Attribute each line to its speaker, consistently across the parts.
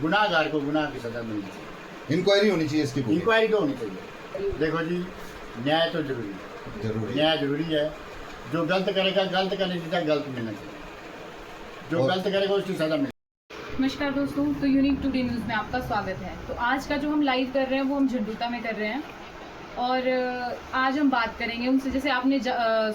Speaker 1: गुनाहगार को गुनाह की सजा मिलनी चाहिए।
Speaker 2: इंक्वायरी होनी चाहिए इसकी पूरी।
Speaker 1: इंक्वायरी तो होनी चाहिए। देखो जी, न्याय तो जरूरी है, न्याय जरूरी है। जो गलत करेगा गलत करने की सजा गलत मिलना चाहिए, जो गलत करेगा उसकी सजा मिले।
Speaker 3: नमस्कार दोस्तों, तो यूनिक टुडे न्यूज़ में आपका स्वागत है। तो आज का जो हम लाइव कर रहे हैं वो हम झंडूता में कर रहे हैं और आज हम बात करेंगे उनसे। जैसे आपने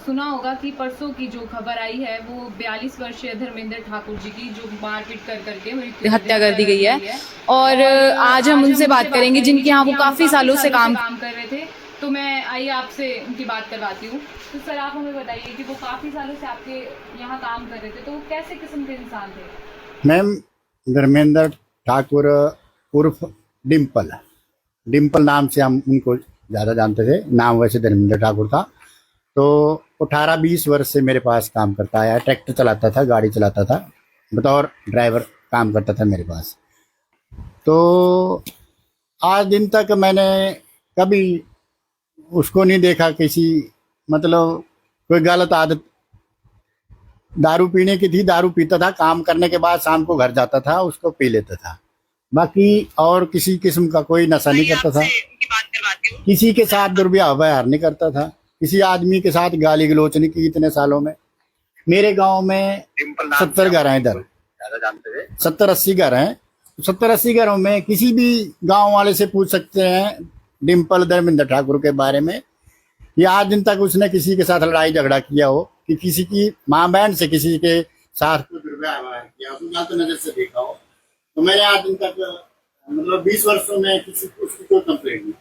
Speaker 3: सुना होगा कि परसों की जो खबर आई है वो 42 वर्षीय धर्मेंद्र ठाकुर जी की जो मारपीट कर करके हत्या कर दी गई है। और आज हम उनसे बात करेंगे जिनके यहाँ वो काफ़ी सालों से काम कर रहे थे। तो मैं आइए आपसे उनकी बात करवाती हूँ। तो सर, आप हमें बताइए कि वो काफ़ी सालों से आपके यहाँ काम कर रहे थे, तो वो कैसे किस्म के इंसान थे?
Speaker 1: मैम, धर्मेंद्र ठाकुर उर्फ डिम्पल नाम से हम उनको ज़्यादा जानते थे। नाम वैसे धर्मेंद्र ठाकुर था। तो 18-20 वर्ष से मेरे पास काम करता आया है। ट्रैक्टर चलाता था, गाड़ी चलाता था, बतौर ड्राइवर काम करता था मेरे पास। तो आज दिन तक मैंने कभी उसको नहीं देखा किसी मतलब कोई गलत आदत। दारू पीने की थी, दारू पीता था, काम करने के बाद शाम को घर जाता था, उसको पी लेता था। बाकी और किसी किस्म का कोई नशा नहीं करता था, किसी के साथ दुर्व्यवहार नहीं करता था, किसी आदमी के साथ गाली गलोच नहीं की। इतने सालों में मेरे गांव में 70 घर हैं, इधर 70-80 घर हैं। 70-80 घरों में किसी भी गांव वाले से पूछ सकते हैं डिम्पल धर्मेंद्र ठाकुर के बारे में कि आज दिन तक उसने किसी के साथ लड़ाई झगड़ा किया हो, कि किसी की माँ बहन से किसी के साथ दुर्व्यवहार किया, उसको गलत नजर से देखा हो। तो मैंने आज दिन तक मतलब 20 वर्षों में किसी को उसकी कोई कंप्लेंट नहीं,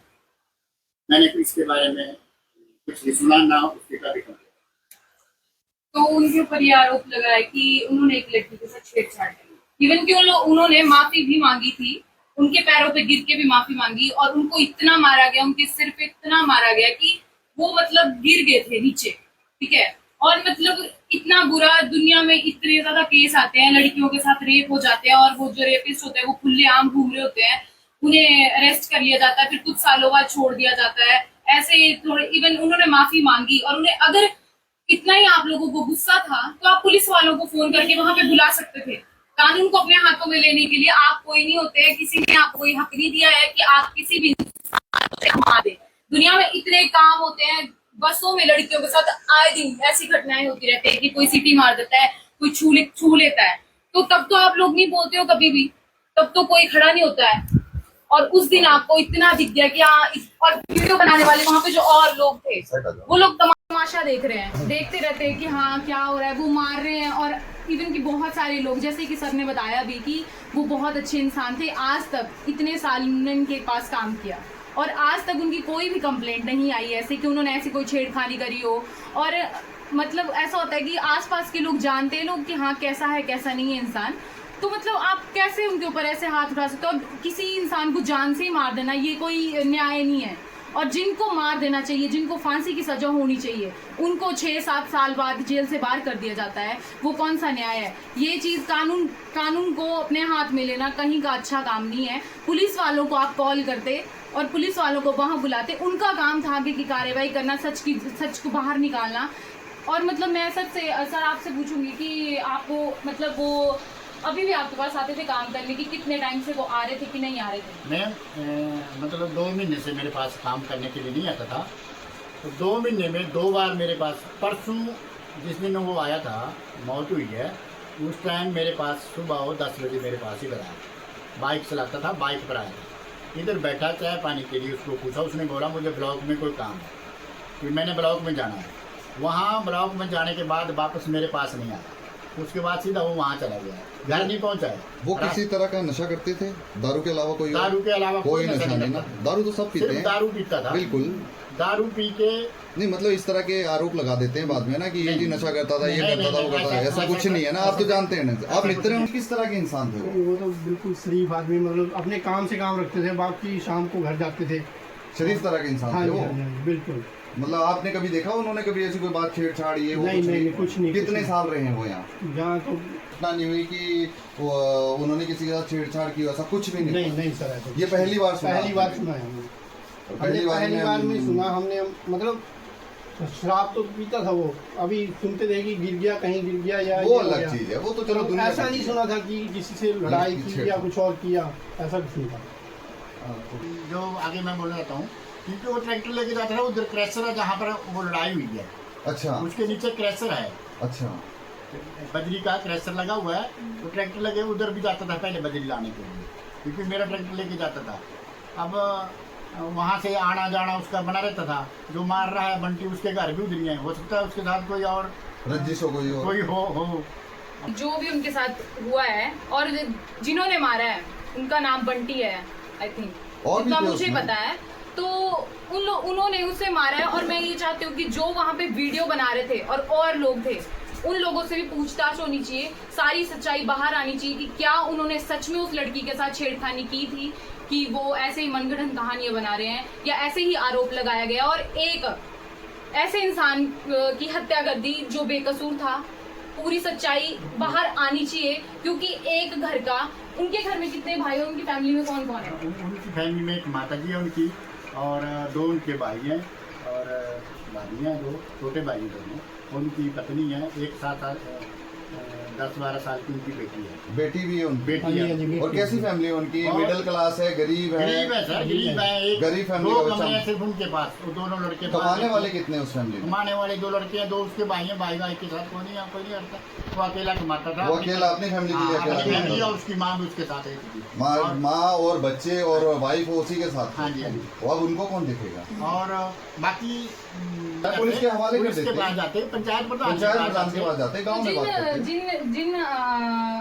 Speaker 1: मैंने इसके बारे में कुछ नहीं सुना, ना उसके कभी कंप्लेंट।
Speaker 3: तो उनके ऊपर ये आरोप लगा है कि उन्होंने एक लड़की के साथ छेड़छाड़ की, इवन कि उन्होंने माफी भी मांगी थी, उनके पैरों पे गिर के भी माफी मांगी और उनको इतना मारा गया, उनके सिर पे इतना मारा गया कि वो मतलब गिर गए थे नीचे, ठीक है। और मतलब इतना बुरा, दुनिया में इतने ज्यादा केस आते हैं, लड़कियों के साथ रेप हो जाते हैं और वो जो रेपिस्ट होते हैं वो खुलेआम घूम रहे होते हैं, उन्हें अरेस्ट कर लिया जाता है, फिर कुछ सालों बाद छोड़ दिया जाता है। ऐसे थोड़े, इवन उन्होंने माफी मांगी और उन्हें अगर इतना ही आप लोगों को गुस्सा था तो आप पुलिस वालों को फोन करके वहां पे बुला सकते थे। कानून को अपने हाथों में लेने के लिए आप कोई नहीं होते, किसी ने आपको कोई हक नहीं दिया है कि आप किसी भी इंसान से मार दें। दुनिया में इतने काम होते हैं, बसों में लड़कियों के साथ आए दिन ऐसी घटनाएं होती रहती है कि कोई सीटी मार देता है, कोई छू लेता है। तो तब तो आप लोग नहीं बोलते हो कभी भी, तब तो कोई खड़ा नहीं होता है। और उस दिन आपको इतना दिख गया कि और वीडियो बनाने वाले वहां पे जो और लोग थे वो लोग तमाशा देख रहे हैं, देखते रहते हैं कि हाँ क्या हो रहा है, वो मार रहे हैं। और इवन कि बहुत सारे लोग, जैसे कि सर ने बताया भी कि वो बहुत अच्छे इंसान थे, आज तक इतने साल उनके पास काम किया और आज तक उनकी कोई भी कंप्लेंट नहीं आई ऐसे कि उन्होंने ऐसी कोई छेड़खानी करी हो। और मतलब ऐसा होता है कि आसपास के लोग जानते हैं लोग कि हाँ कैसा है कैसा नहीं है इंसान। तो मतलब आप कैसे उनके ऊपर ऐसे हाथ उठा सकते हो? और किसी इंसान को जान से ही मार देना ये कोई न्याय नहीं है। और जिनको मार देना चाहिए, जिनको फांसी की सजा होनी चाहिए, उनको 6-7 साल बाद जेल से बाहर कर दिया जाता है। वो कौन सा न्याय है? ये चीज़ कानून को अपने हाथ में लेना कहीं का अच्छा काम नहीं है। पुलिस वालों को आप कॉल करते और पुलिस वालों को वहाँ बुलाते, उनका काम था आगे की कार्रवाई करना, सच को बाहर निकालना। और मतलब मैं सर आपसे पूछूंगी कि आपको मतलब वो अभी भी आपके पास आते थे काम करने की, कितने टाइम से वो आ रहे थे कि नहीं आ रहे थे?
Speaker 1: मैं मतलब 2 महीने से मेरे पास काम करने के लिए नहीं आता था। तो 2 महीने में 2 बार मेरे पास, परसों जिस दिन वो आया था, मौत हुई है, उस टाइम मेरे पास सुबह वो 10 बजे मेरे पास इधर आया, बाइक चलाता था, बाइक पर आया था, इधर बैठा चाय पानी के लिए। उसको पूछा, उसने बोला मुझे ब्लॉक में कोई काम है, फिर मैंने ब्लॉक में जाना है। वहाँ ब्लॉक में जाने के बाद वापस मेरे पास नहीं आया, उसके बाद सीधा वो वहाँ चला गया, घर नहीं पहुँचा है।
Speaker 2: वो किसी तरह का नशा करते थे? दारू के अलावा कोई?
Speaker 1: दारू के अलावा
Speaker 2: कोई नशा नहीं ना? दारू तो सब पीते हैं।
Speaker 1: दारू पीता था, बिल्कुल दारू पी के।
Speaker 2: नहीं मतलब इस तरह के आरोप लगा देते हैं बाद में ना कि ये जी नशा करता था, ये करता था, वो करता था। ऐसा कुछ नहीं है ना, आप तो जानते हैं ना। आप मित्र हैं, किस तरह के इंसान थे?
Speaker 4: वो तो बिल्कुल शरीफ आदमी, मतलब अपने काम से काम रखते थे, बाकी शाम को घर जाते थे।
Speaker 2: शरीफ तरह के इंसान थे वो?
Speaker 4: बिल्कुल।
Speaker 2: मतलब आपने कभी देखा उन्होंने कभी ऐसी कोई बात छेड़छाड़ ये वो?
Speaker 4: नहीं, कुछ नहीं।
Speaker 2: कितने साल रहे हैं वो यहाँ?
Speaker 4: तो
Speaker 2: इतना नहीं हुई कि उन्होंने किसी के साथ छेड़छाड़ की, ऐसा कुछ भी नहीं?
Speaker 4: नहीं सर,
Speaker 2: ये पहली बार सुना है हमने।
Speaker 4: पहली बार में सुना हमने। मतलब शराब तो पीता था वो, अभी सुनते थे कि गिर गया, कहीं गिर गया या
Speaker 2: वो
Speaker 4: ये हो
Speaker 2: अलग
Speaker 4: गया।
Speaker 2: चीज है, वो तो चलो दुनिया
Speaker 4: ऐसा
Speaker 2: की
Speaker 4: नहीं
Speaker 2: चीज़
Speaker 4: सुना था कि किसी से लड़ाई की या कुछ और किया, ऐसा कुछ नहीं था।
Speaker 1: जो आगे मैं बोल रहा हूँ, क्योंकि वो ट्रैक्टर लेके जाता था, उधर क्रैशर है जहाँ पर वो लड़ाई हुई है,
Speaker 2: है। अच्छा
Speaker 1: उसके नीचे क्रैशर है,
Speaker 2: अच्छा
Speaker 1: बजरी का क्रैशर लगा हुआ है। वो ट्रैक्टर लगे उधर भी जाता था पहले बजरी लाने के लिए, क्योंकि मेरा ट्रैक्टर लेके जाता था। अब वहाँ से आना जाना उसका बना रहता था। जो मार रहा है बंटी, उसके घर भी उधर ही है, हो सकता है उसके साथ कोई और
Speaker 2: रंजिश हो गई और
Speaker 1: कोई हो।
Speaker 3: जो भी उनके साथ हुआ है और जिन्होंने मारा है उनका नाम बंटी है, आई थिंक,
Speaker 2: और भी
Speaker 3: इतना
Speaker 2: थे
Speaker 3: मुझे
Speaker 2: उसमें?
Speaker 3: पता है। तो उन्होंने उसे मारा है, और मैं ये चाहती हूँ कि जो वहाँ पे वीडियो बना रहे थे और लोग थे, उन लोगों से भी पूछताछ होनी चाहिए, सारी सच्चाई बाहर आनी चाहिए कि क्या उन्होंने सच में उस लड़की के साथ छेड़खानी की थी, कि वो ऐसे ही मनगढ़ंत कहानियां बना रहे हैं, या ऐसे ही आरोप लगाया गया और एक ऐसे इंसान की हत्या कर दी जो बेकसूर था। पूरी सच्चाई बाहर आनी चाहिए, क्योंकि एक घर का, उनके घर में कितने भाई हैं, उनकी फैमिली में कौन कौन है?
Speaker 1: उनकी फैमिली में एक माता जी है उनकी, और दो उनके भाई हैं, और भाभी हैं, दो छोटे भाई हैं दोनों। उनकी पत्नी है, एक 10-12 साल की उनकी बेटी है।
Speaker 2: बेटी भी है उनकी।
Speaker 1: बेटी
Speaker 4: हाँ जी, हाँ जी,
Speaker 1: है,
Speaker 4: बेटी।
Speaker 2: और कैसी फैमिली है उनकी?
Speaker 1: और-
Speaker 2: मिडिल क्लास है, गरीब है?
Speaker 1: गरीब है सर, गरीब है। एक
Speaker 2: गरीब फैमिली
Speaker 1: दो
Speaker 2: का बच्चा।
Speaker 1: कमरे हैं सिर्फ उनके पास, वो दोनों लड़के
Speaker 2: कमाने वाले कितने हैं उस फैमिली में?
Speaker 1: कमाने वाले 2 लड़के हैं, 2 उसके भाई हैं, भाई के साथ कोई नहीं रहता, वो अकेला कमाता था।
Speaker 2: वो अकेला अपनी फैमिली के लिए
Speaker 1: हाँ,
Speaker 2: अकेला
Speaker 1: अपनी
Speaker 2: कमाता
Speaker 1: फैमिली
Speaker 2: था।
Speaker 1: और उसकी माँ भी उसके साथ रहती थी।
Speaker 2: माँ
Speaker 1: और-
Speaker 2: माँ और बच्चे और वाइफ उसी के साथ
Speaker 1: हाँ जी, हाँ जी।
Speaker 2: वो अब उनको कौन देखेगा?
Speaker 1: और बाकी
Speaker 2: पुलिस के हवाले कर
Speaker 1: पुलिस के
Speaker 2: देते
Speaker 1: पास
Speaker 2: हैं।
Speaker 1: जाते, पंचायत
Speaker 2: पंचायत प्रधान के पास जाते हैं, गाँव में बात करते हैं।
Speaker 3: जिन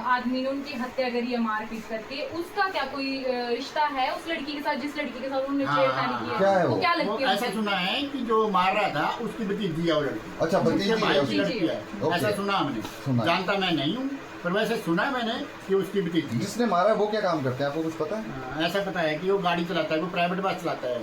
Speaker 3: आदमी ने उनकी हत्या करी या मारपीट करके, उसका क्या कोई रिश्ता है उस लड़की के साथ, जिस लड़की के साथ उन्होंने
Speaker 1: हाँ,
Speaker 3: छेड़खानी
Speaker 1: हाँ,
Speaker 3: की
Speaker 2: क्या है
Speaker 3: है?
Speaker 2: वो?
Speaker 3: वो क्या
Speaker 1: वो
Speaker 3: लगती है
Speaker 1: ऐसा
Speaker 3: उसे?
Speaker 1: सुना है कि जो मार रहा था उसकी भतीजी है वो लड़की।
Speaker 2: अच्छा, भतीजी
Speaker 1: उसके
Speaker 2: है
Speaker 1: भाई
Speaker 2: उसकी।
Speaker 1: की लड़की है,
Speaker 2: ओके।
Speaker 1: ऐसा सुना हमने।
Speaker 2: सुना है।
Speaker 1: जानता मैं नहीं हूँ, पर वैसे सुना है मैंने कि उसकी भतीजी है।
Speaker 2: जिसने मारा है वो क्या काम करते हैं, आपको कुछ पता है?
Speaker 1: ऐसा पता है कि वो गाड़ी चलाता है, वो प्राइवेट बस चलाता है।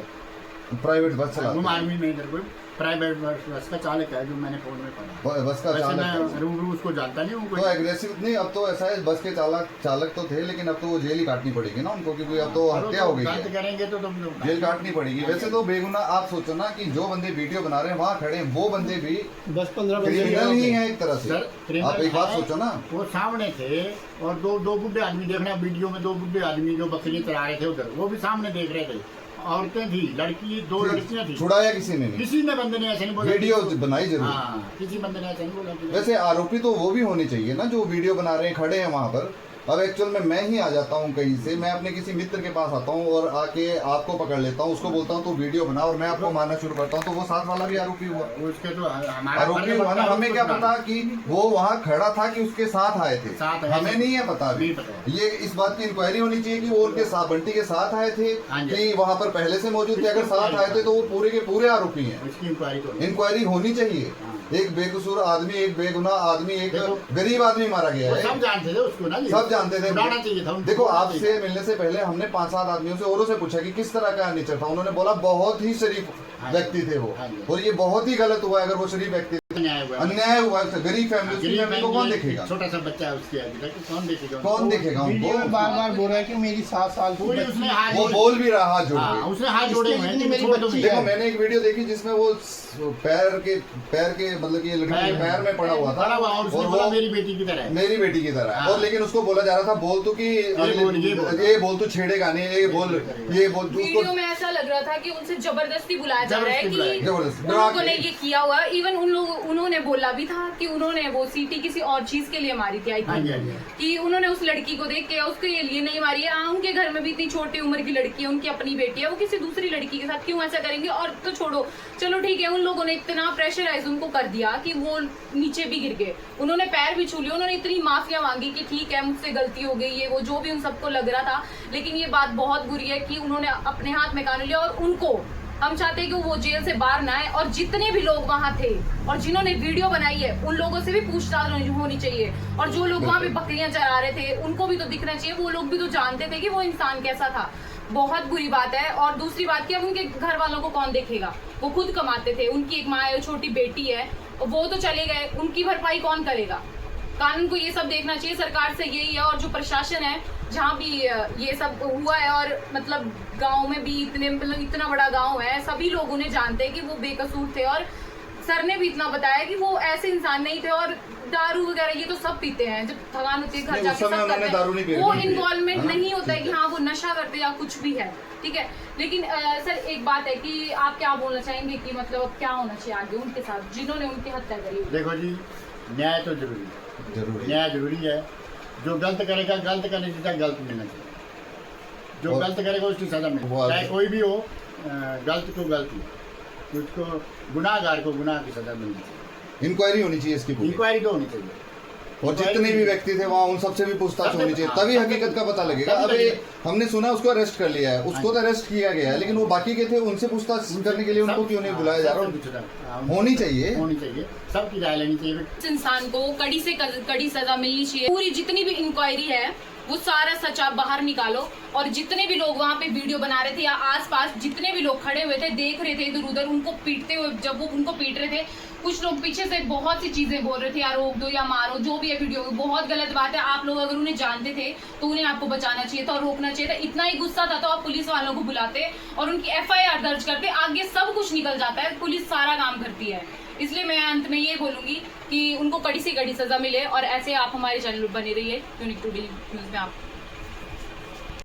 Speaker 2: प्राइवेट बस
Speaker 1: वो
Speaker 2: चलाता है,
Speaker 1: आर्मी में इधर कोई प्राइवेट बस का चालक है, जो मैंने फोन में पढ़ा।
Speaker 2: बस का
Speaker 1: वैसे
Speaker 2: चालक
Speaker 1: मैं
Speaker 2: है।
Speaker 1: रूबरू उसको जानता नहीं हूँ
Speaker 2: तो
Speaker 1: कोई।
Speaker 2: एग्रेसिव नहीं, अब तो ऐसा है, बस के चालक तो थे, लेकिन अब तो वो जेल ही काटनी पड़ेगी ना उनको, क्योंकि अब तो हत्या हो गई
Speaker 1: गलत
Speaker 2: है,
Speaker 1: करेंगे तो तुम लोग
Speaker 2: जेल काटनी पड़ेगी। वैसे तो बेगुनाह, आप सोचो ना कि जो बंदे वीडियो बना रहे हैं वहाँ खड़े हैं, वो बंदे भी
Speaker 4: 10-15
Speaker 2: क्रिमिनल ही है एक तरह से।
Speaker 1: सर, क्रिमिनल
Speaker 2: आप एक बात
Speaker 1: है।
Speaker 2: सोचो ना,
Speaker 1: वो सामने थे, और दो बुढ़े आदमी, देखना वीडियो में 2 बुढ़े आदमी जो बकरी चला रहे थे उधर, वो भी सामने देख रहे थे। औरतें थी, लड़की 2 लड़कियां थी।
Speaker 2: छुड़ाया किसी ने नहीं,
Speaker 1: किसी ने बंदे ने ऐसे नहीं बोला।
Speaker 2: वीडियो बनाई जरूर।
Speaker 1: हाँ, किसी बंदे ने ऐसे नहीं बोला कि-
Speaker 2: वैसे आरोपी तो वो भी होने चाहिए ना जो वीडियो बना रहे हैं, खड़े हैं वहां पर। अब एक्चुअल में मैं ही आ जाता हूँ कहीं से, मैं अपने किसी मित्र के पास आता हूँ और आके आपको पकड़ लेता हूँ, उसको बोलता हूँ तो वीडियो बना, और मैं आपको मारना शुरू करता हूँ, तो वो साथ वाला भी आरोपी हुआ।
Speaker 1: उसके तो हमारा
Speaker 2: आरोपी हुआ ना, हमें क्या पता कि वो वहाँ खड़ा था कि उसके साथ आए थे,
Speaker 1: साथ आए
Speaker 2: हमें
Speaker 1: थे।
Speaker 2: नहीं है पता अभी।
Speaker 1: नहीं पता।
Speaker 2: ये इस बात की इंक्वायरी होनी चाहिए कि वो उनके साथ, बंटी के साथ आए थे
Speaker 1: हाँ जी।
Speaker 2: कि वहाँ पर पहले से मौजूद थे। अगर साथ आए थे तो वो पूरे के पूरे आरोपी हैं।
Speaker 1: उसकी इंक्वायरी तो नहीं।
Speaker 2: इंक्वायरी होनी चाहिए।
Speaker 1: हाँ।
Speaker 2: एक बेकसूर आदमी, एक बेगुनाह आदमी, एक
Speaker 1: देखो,
Speaker 2: गरीब आदमी मारा गया
Speaker 1: वो
Speaker 2: है।
Speaker 1: सब जानते थे उसको ना जी।
Speaker 2: सब जानते थे।
Speaker 1: छुड़ाना चाहिए था उनको।
Speaker 2: देखो, आपसे मिलने से पहले हमने 5-7 आदमियों से औरों से पूछा कि किस तरह का नेचर था, उन्होंने बोला बहुत ही शरीफ
Speaker 1: हाँ।
Speaker 2: व्यक्ति थे वो।
Speaker 1: हाँ जी।
Speaker 2: और ये बहुत ही गलत हुआ अगर वो शरीफ व्यक्ति,
Speaker 1: अन्याय हुआ।
Speaker 2: अन्याय हुआ। गरीब फैमिली, उसकी फैमिली को कौन देखेगा?
Speaker 1: छोटा सा बच्चा है उसके अभी तक, कौन देखेगा?
Speaker 2: कौन देखेगा
Speaker 4: वीडियो में
Speaker 2: उनको?
Speaker 4: बार-बार बोल रहा है कि मेरी 7 साल की
Speaker 1: पूरी
Speaker 4: बच्ची-
Speaker 1: उसने हाथ
Speaker 2: वो
Speaker 1: जोड़े-
Speaker 2: बोल भी रहा हाथ जोड़
Speaker 1: हाँ,
Speaker 2: के।
Speaker 1: उसने हाथ जोड़े हुए हैं
Speaker 4: इसके
Speaker 1: कि
Speaker 4: मेरी
Speaker 1: छोड़ दो
Speaker 4: बच्ची
Speaker 1: मुझे।
Speaker 2: देखो, मैंने एक वीडियो देखी जिसमें वो पैर के मतलब कि लड़की के पैर में पड़ा हुआ था,
Speaker 1: पड़ा हुआ, और उसने
Speaker 2: और
Speaker 1: बोला
Speaker 2: वो
Speaker 1: मेरी बेटी की तरह है।
Speaker 2: मेरी बेटी की तरह है।
Speaker 1: हाँ।
Speaker 2: और लेकिन उसको बोला जा रहा था, बोल तू कि ये बोल तू छेड़ेगा नहीं, ये बोल तू
Speaker 3: वीडियो
Speaker 2: उसको
Speaker 3: में ऐसा लग रहा था कि उनसे जबरदस्ती बुलाया जा रहा है
Speaker 1: जबरदस्ती बुलाया
Speaker 3: कि
Speaker 1: गया।
Speaker 2: जबरदस्ती
Speaker 3: उन
Speaker 2: डरा
Speaker 3: लोगों
Speaker 2: के।
Speaker 3: ने ये किया हुआ। इवन उन्होंने बोला भी था कि उन्होंने वो सीटी किसी और चीज के लिए मारी थी, आई
Speaker 1: हाँ जी, हाँ
Speaker 3: थिंक,
Speaker 1: जी।
Speaker 3: कि उन्होंने उस लड़की को देख के उसके लिए नहीं मारी है। हाँ, उनके घर में भी इतनी छोटी उम्र की लड़की है, उनकी अपनी बेटी है, वो किसी दूसरी लड़की के साथ क्यों ऐसा करेंगे? और तो छोड़ो, चलो ठीक है, उन लोगों ने इतना प्रेशराइज उनको कर दिया कि वो नीचे भी गिर गए, उन्होंने पैर भी छू लिए, उन्होंने इतनी माफिया मांगी कि ठीक है मुझसे गलती हो गई, ये वो जो भी उन सबको लग रहा था। लेकिन ये बात बहुत बुरी है कि उन्होंने अपने हाथ में कानून लिया, और उनको हम चाहते हैं कि वो जेल से बाहर ना आए, और जितने भी लोग वहाँ थे और जिन्होंने वीडियो बनाई है उन लोगों से भी पूछताछ होनी चाहिए। और जो लोग वहाँ पे बकरियां चरा रहे थे उनको भी तो दिखना चाहिए, वो लोग भी तो जानते थे कि वो इंसान कैसा था। बहुत बुरी बात है। और दूसरी बात कि अब उनके घर वालों को कौन देखेगा? वो खुद कमाते थे, उनकी एक माँ है, छोटी बेटी है, वो तो चले गए, उनकी भरपाई कौन करेगा? कानून को ये सब देखना चाहिए, सरकार से यही है। और जो प्रशासन है, जहाँ भी ये सब हुआ है, और मतलब गांव में भी इतना बड़ा गांव है, सभी लोग उन्हें जानते हैं कि वो बेकसूर थे, और सर ने भी इतना बताया कि वो ऐसे इंसान नहीं थे, और दारू वगैरह ये तो सब पीते हैं, जब थकान होती है घर
Speaker 2: नहीं,
Speaker 3: जाके
Speaker 2: उस समय
Speaker 3: सब
Speaker 2: उन्होंने
Speaker 3: करते
Speaker 2: दारू नहीं पी
Speaker 3: हैं, वो
Speaker 2: रखी थी।
Speaker 3: इन्वॉल्वमेंट
Speaker 2: हाँ,
Speaker 3: नहीं होता है
Speaker 2: ठीक
Speaker 3: कि
Speaker 2: है।
Speaker 3: हाँ वो नशा करते या कुछ भी है, ठीक है। लेकिन सर एक बात है कि आप क्या बोलना चाहेंगे कि मतलब अब क्या होना चाहिए आगे उनके साथ जिन्होंने उनकी हत्या करी?
Speaker 1: देखो जी, न्याय तो जरूरी है,
Speaker 2: जरूरी।
Speaker 1: न्याय जरूरी है। जो गलत करेगा, गलत करने की सजा गलत मिलना चाहिए। जो
Speaker 2: और-
Speaker 1: गलत करेगा उसकी सजा मिले,
Speaker 2: वो-
Speaker 1: चाहे कोई भी हो, गलत को गलती, उसको गुनाहगार को गुनाह की सजा मिलनी चाहिए।
Speaker 2: इंक्वायरी होनी चाहिए इसकी पूरी।
Speaker 1: इंक्वायरी तो होनी चाहिए,
Speaker 2: और जितने भी व्यक्ति थे वहाँ उन सबसे भी पूछताछ
Speaker 1: सबसे-
Speaker 2: होनी चाहिए,
Speaker 1: हाँ,
Speaker 2: तभी
Speaker 1: सबसे-
Speaker 2: हकीकत का पता लगेगा।
Speaker 1: सबसे
Speaker 2: अभी
Speaker 1: लगेगा।
Speaker 2: हमने सुना उसको अरेस्ट कर लिया है, उसको तो अरेस्ट किया गया है, लेकिन वो बाकी के थे उनसे पूछताछ करने के लिए उनको क्यों नहीं बुलाया जा रहा? होनी चाहिए।
Speaker 1: होनी चाहिए, सबकी राय लेनी चाहिए।
Speaker 3: इस इंसान को कड़ी से कड़ी सजा मिलनी चाहिए। पूरी जितनी भी इंक्वायरी है वो सारा सच आप बाहर निकालो, और जितने भी लोग वहाँ पे वीडियो बना रहे थे या आसपास जितने भी लोग खड़े हुए थे देख रहे थे इधर उधर उनको पीटते हुए, जब वो उनको पीट रहे थे, कुछ लोग पीछे से बहुत सी चीजें बोल रहे थे, या रोक दो या मारो, जो भी है वीडियो में बहुत गलत बात है। आप लोग अगर उन्हें जानते थे तो उन्हें आपको बचाना चाहिए था और रोकना चाहिए था। इतना ही गुस्सा था तो आप पुलिस वालों को बुलाते और उनकी FIR दर्ज करते, आगे सब कुछ निकल जाता है, पुलिस सारा काम करती है। इसलिए मैं अंत में ये बोलूंगी कि उनको कड़ी से कड़ी सजा मिले, और ऐसे आप हमारे चैनल पर बने रहिए, यूनिक टुडे न्यूज़ में आप